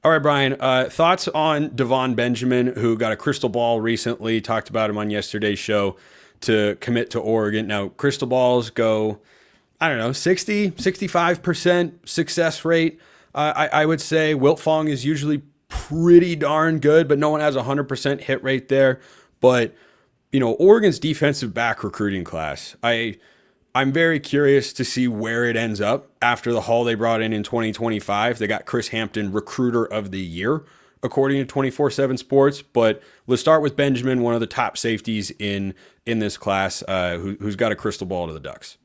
All right, Brian. Thoughts on Devon Benjamin, who got a crystal ball recently? Talked about him on yesterday's show to commit to Oregon. Now, crystal balls go, I don't know, 65% success rate. I would say Wiltfong is usually pretty darn good, but no one has a 100% hit rate there. But, Oregon's defensive back recruiting class, I'm very curious to see where it ends up after the haul they brought in 2025. They got Chris Hampton Recruiter of the Year, according to 24/7 Sports. But let's start with Benjamin, one of the top safeties in this class, who's got a crystal ball to the Ducks.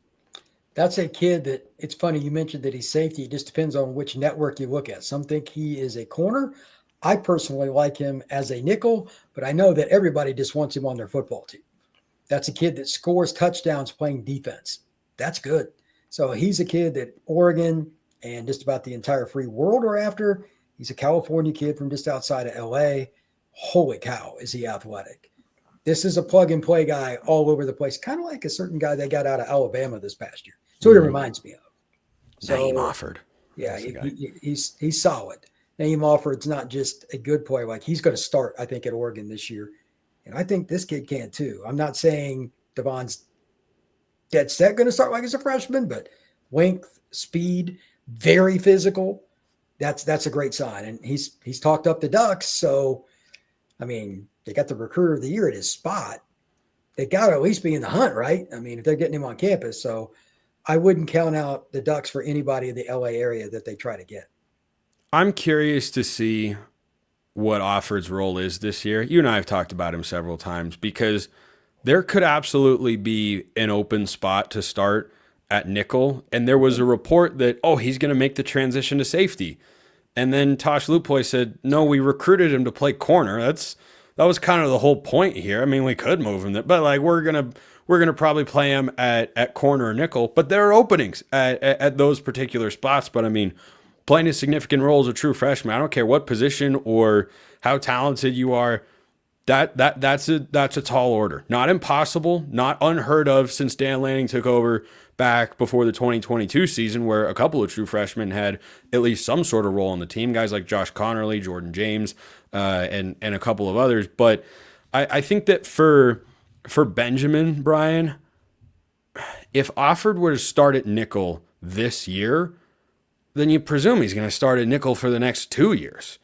That's a kid that, it's funny you mentioned that he's safety. It just depends on which network you look at. Some think he is a corner. I personally like him as a nickel, but I know that everybody just wants him on their football team. That's a kid that scores touchdowns playing defense. That's good. So he's a kid that Oregon and just about the entire free world are after. He's a California kid from just outside of LA. Holy cow, is he athletic. This is a plug-and-play guy all over the place, kind of like a certain guy they got out of Alabama this past year. That's what it reminds me of. So, Na'eem Offord. Yeah, he's solid. Na'eem Offord's not just a good player. Like, he's going to start, I think, at Oregon this year. And I think this kid can too. I'm not saying Devon's dead set going to start like as a freshman, but length, speed, very physical. That's a great sign. And he's talked up the Ducks. So, I mean, they got the Recruiter of the Year at his spot. They got to at least be in the hunt, right? I mean, if they're getting him on campus. So I wouldn't count out the Ducks for anybody in the LA area that they try to get. I'm curious to see what Offord's role is this year. You and I have talked about him several times because there could absolutely be an open spot to start at nickel. And there was a report that, he's going to make the transition to safety. And then Tosh Lupoy said, no, we recruited him to play corner. That was kind of the whole point here. I mean, we could move him, but like we're gonna probably play him at corner or nickel. But there are openings at those particular spots. But I mean, playing a significant role as a true freshman, I don't care what position or how talented you are. That's a tall order. Not impossible, not unheard of since Dan Lanning took over back before the 2022 season, where a couple of true freshmen had at least some sort of role on the team. Guys like Josh Connerly, Jordan James, and a couple of others. But I think that for Benjamin, Brian, if Offord were to start at nickel this year, then you presume he's going to start at nickel for the next 2 years.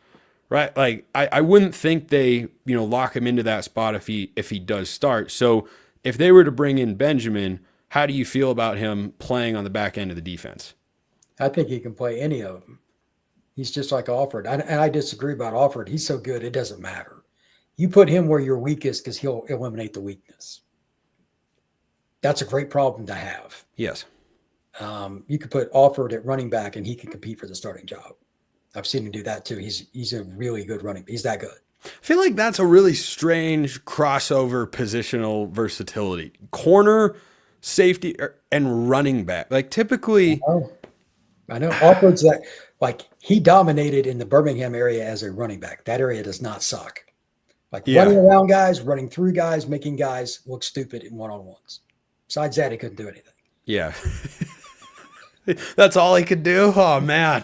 Right, like I wouldn't think they, lock him into that spot if he does start. So if they were to bring in Benjamin, how do you feel about him playing on the back end of the defense? I think he can play any of them. He's just like Offord, and I disagree about Offord. He's so good it doesn't matter. You put him where you're weakest because he'll eliminate the weakness. That's a great problem to have. Yes. You could put Offord at running back and he can compete for the starting job. I've seen him do that too. He's a really good running. He's that good. I feel like that's a really strange crossover positional versatility. Corner, safety, and running back. Like typically, I know. Offord's that. Like he dominated in the Birmingham area as a running back. That area does not suck. Like running around guys, running through guys, making guys look stupid in one-on-ones. Besides that, he couldn't do anything. Yeah. That's all he could do? Oh, man.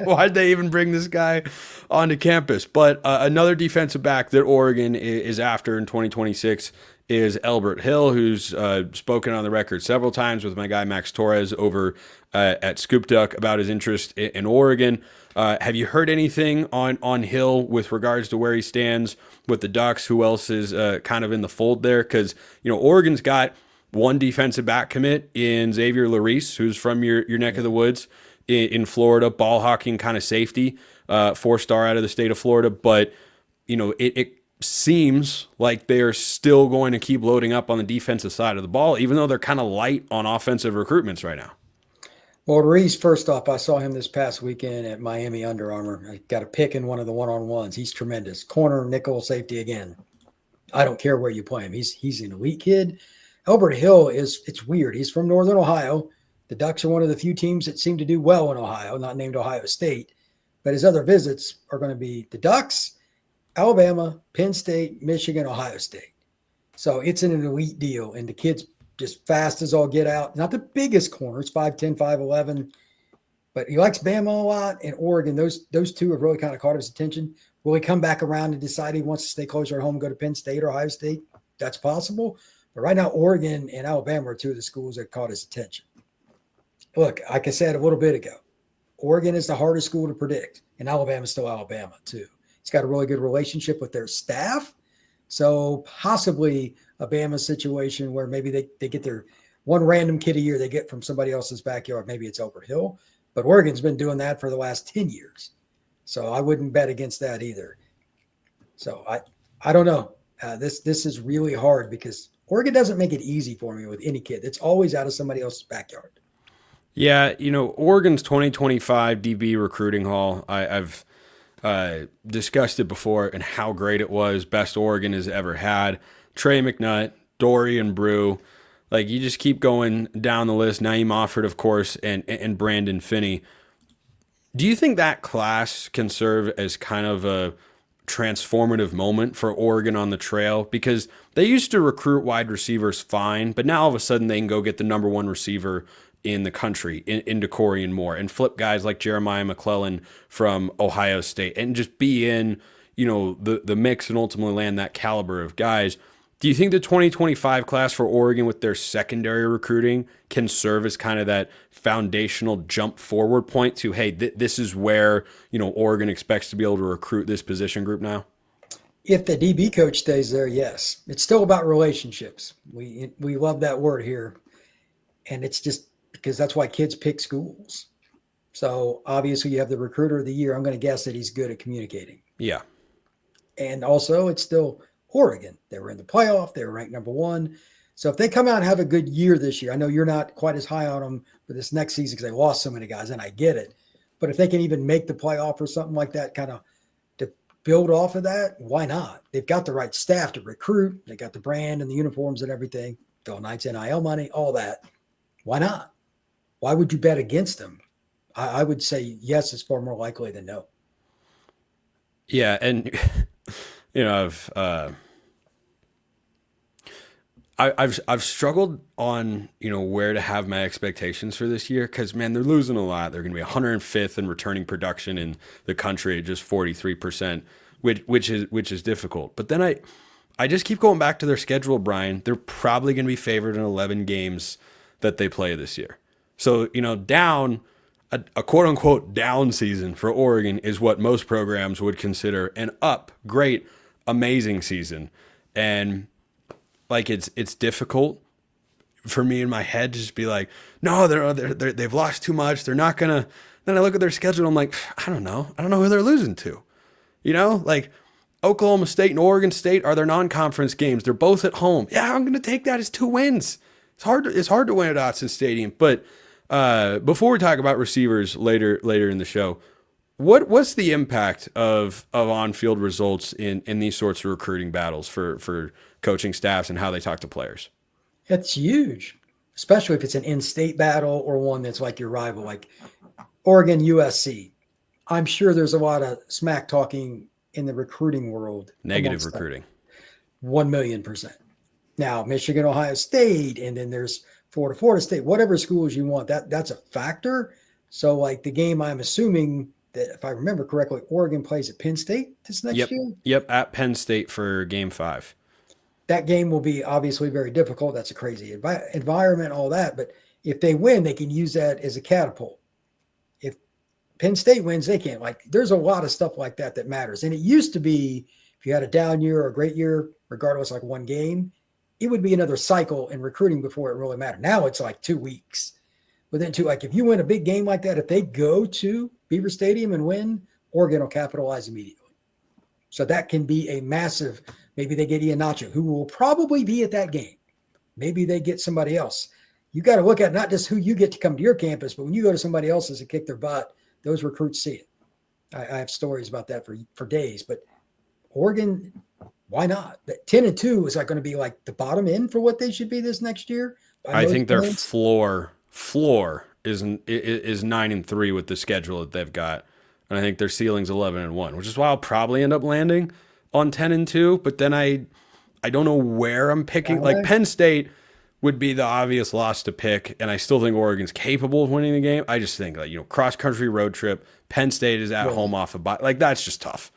Why'd they even bring this guy onto campus? But another defensive back that Oregon is after in 2026 is Elbert Hill, who's spoken on the record several times with my guy Max Torres over at Scoop Duck about his interest in Oregon. Have you heard anything on Hill with regards to where he stands with the Ducks? Who else is kind of in the fold there? Because, Oregon's got one defensive back commit in Xavier Larice, who's from your neck of the woods in Florida, ball hawking kind of safety, 4-star out of the state of Florida. But, it seems like they're still going to keep loading up on the defensive side of the ball, even though they're kind of light on offensive recruitments right now. Well, Larice, first off, I saw him this past weekend at Miami Under Armour. I got a pick in one of the one-on-ones. He's tremendous. Corner, nickel, safety again. I don't care where you play him. He's an elite kid. Elbert Hill it's weird. He's from Northern Ohio. The Ducks are one of the few teams that seem to do well in Ohio, not named Ohio State. But his other visits are going to be the Ducks, Alabama, Penn State, Michigan, Ohio State. So it's an elite deal. And the kid's just fast as all get out. Not the biggest corners, 5'10", 5'11". But he likes Bama a lot and Oregon. Those two have really kind of caught his attention. Will he come back around and decide he wants to stay closer at home, go to Penn State or Ohio State? That's possible. But right now, Oregon and Alabama are two of the schools that caught his attention. Look, like I said a little bit ago, Oregon is the hardest school to predict, and Alabama is still Alabama too. He's got a really good relationship with their staff. So possibly a Bama situation where maybe they get their one random kid a year they get from somebody else's backyard. Maybe it's Over Hill. But Oregon's been doing that for the last 10 years. So I wouldn't bet against that either. So I don't know. This is really hard because Oregon doesn't make it easy for me with any kid. It's always out of somebody else's backyard. Yeah, Oregon's 2025 DB recruiting haul, I've discussed it before and how great it was. Best Oregon has ever had. Trey McNutt, Dorian Brew. Like, you just keep going down the list. Na'eem Offord, of course, and Brandon Finney. Do you think that class can serve as kind of a transformative moment for Oregon on the trail? Because they used to recruit wide receivers fine, but now all of a sudden they can go get the number one receiver in the country into Corian Moore and flip guys like Jeremiah McClellan from Ohio State and just be in, the mix and ultimately land that caliber of guys. Do you think the 2025 class for Oregon with their secondary recruiting can serve as kind of that foundational jump forward point to, hey, this is where, Oregon expects to be able to recruit this position group now? If the DB coach stays there, yes. It's still about relationships. We love that word here. And it's just because that's why kids pick schools. So obviously you have the recruiter of the year. I'm going to guess that he's good at communicating. Yeah. And also it's still Oregon. They were in the playoff. They were ranked number one. So if they come out and have a good year this year, I know you're not quite as high on them for this next season because they lost so many guys, and I get it. But if they can even make the playoff or something like that, kind of to build off of that, why not? They've got the right staff to recruit. They got the brand and the uniforms and everything. Phil Knight's NIL money, all that. Why not? Why would you bet against them? I would say yes, it's far more likely than no. Yeah, and I've struggled on where to have my expectations for this year because, man, they're losing a lot. They're going to be 105th in returning production in the country at just 43%, which is difficult. But then I just keep going back to their schedule, Brian. They're probably going to be favored in 11 games that they play this year. So down a quote unquote down season for Oregon is what most programs would consider an up, great, amazing season, and like it's difficult for me in my head to just be like, no, they've lost too much. They're not gonna. Then I look at their schedule. And I'm like, I don't know who they're losing to. Like Oklahoma State and Oregon State are their non-conference games. They're both at home. Yeah, I'm gonna take that as 2 wins. It's hard to win at Autzen Stadium. But before we talk about receivers later in the show, what's the impact of on-field results in these sorts of recruiting battles for coaching staffs and how they talk to players? It's huge, especially if it's an in-state battle or one that's like your rival, like Oregon USC. I'm sure there's a lot of smack talking in the recruiting world. Negative recruiting. 1,000,000%. Now, Michigan, Ohio State, and then there's Florida State, whatever schools you want, that's a factor. So like the game, I'm assuming that if I remember correctly, Oregon plays at Penn State this next year. Yep, at Penn State for Game 5. That game will be obviously very difficult. That's a crazy environment, all that. But if they win, they can use that as a catapult. If Penn State wins, they can't. Like, there's a lot of stuff like that matters. And it used to be if you had a down year or a great year, regardless, like one game, it would be another cycle in recruiting before it really mattered. Now it's like 2 weeks. Within like if you win a big game like that, if they go to Beaver Stadium and win, Oregon will capitalize immediately. So that can be a massive, maybe they get Iheanacho, who will probably be at that game. Maybe they get somebody else. You got to look at not just who you get to come to your campus, but when you go to somebody else's and kick their butt, those recruits see it. I have stories about that for days. But Oregon, why not? That 10-2 is like going to be like the bottom end for what they should be this next year. I think their floor is 9-3 with the schedule that they've got, and I think their ceiling's 11-1, which is why I'll probably end up landing on 10-2. But then I don't know where I'm picking. Like Penn State, would be the obvious loss to pick, and I still think Oregon's capable of winning the game. I just think, like, cross country road trip, Penn State is at Yeah. home off a bye, like that's just tough.